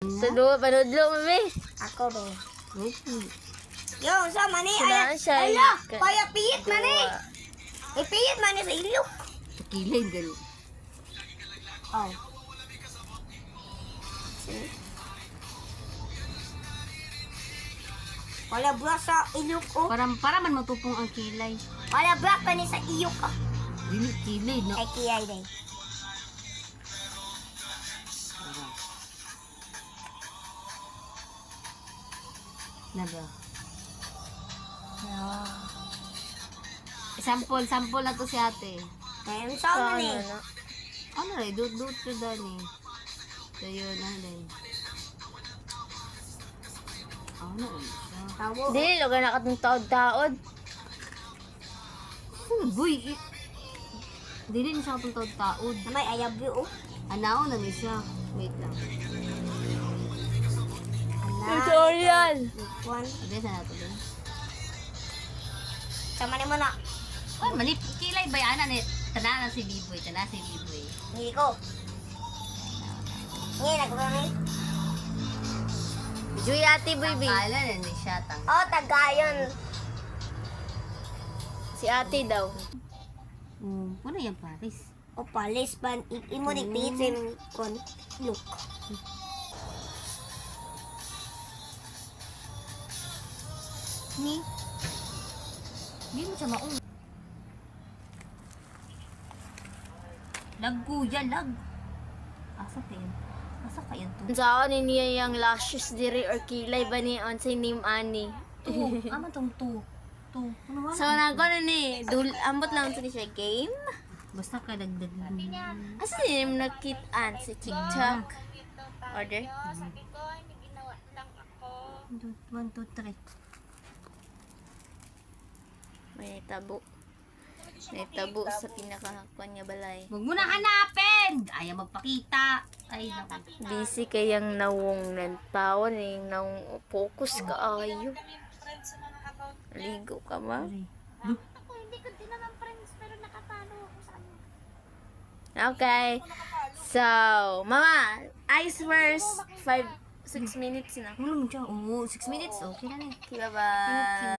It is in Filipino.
Tulo, panudlo mo, be. Ako be. Okay. Yung sa mani Sila ay. siya, Ala, ka- paya piyit mani. Dua. Ipiyit mani sa ilok. Kilay galo. Oh. Wala bra sa ilok oh. Para man matupong ang kilay. Wala bra pa ni sa iyok ah. Dili kilay na. Ay kiyay day. Naga. Sample na to si ate. Ngayon Sa sa ano mani. na. Ano rin, dut ka dani. Tayo na rin. Ano rin siya? Tawo. Di, lugar na katong taod-taod. Boy, dili na siya katong taod. Namay ayab yu oh. Anaw na ni siya. Wait lang. Tutorial. One. Sabi sa nato din. Sa mani mo na. Ay, mali, kilay ba yan? Tana na si Biboy, tana si Biboy. Hindi ko. Ngayon nagkakami. Joy ate, baby. Akala na ni siya tang. Oh, tagayon. Si ate daw. Ano yan, Paris? O palis pan. Imo ni piyit kon. Look. Ni? Hindi mo siya maung. Lag kuya, lag. Asa tayo? Asa kayan to? Sa ako niya yung lashes diri or kilay ba ni on sa name ani. Ama tong to. To. Ano ba? So nagano ni, ambot lang sa siya game. Basta ka dagdag. Asa ni nakitaan sa TikTok? Order? 1, 2, 3. May tabo. May tabo sa pinakakuan niya balay. Huwag mo na hanapin! Ayaw magpakita. Ay, naku. Busy kayang nawong ng tao ni nang focus ka ayo. Ligo ka ma. Okay. So, mama, ice first 6 minutes na. Ano mo siya? Oo, 6 minutes. Okay na na. Bye-bye.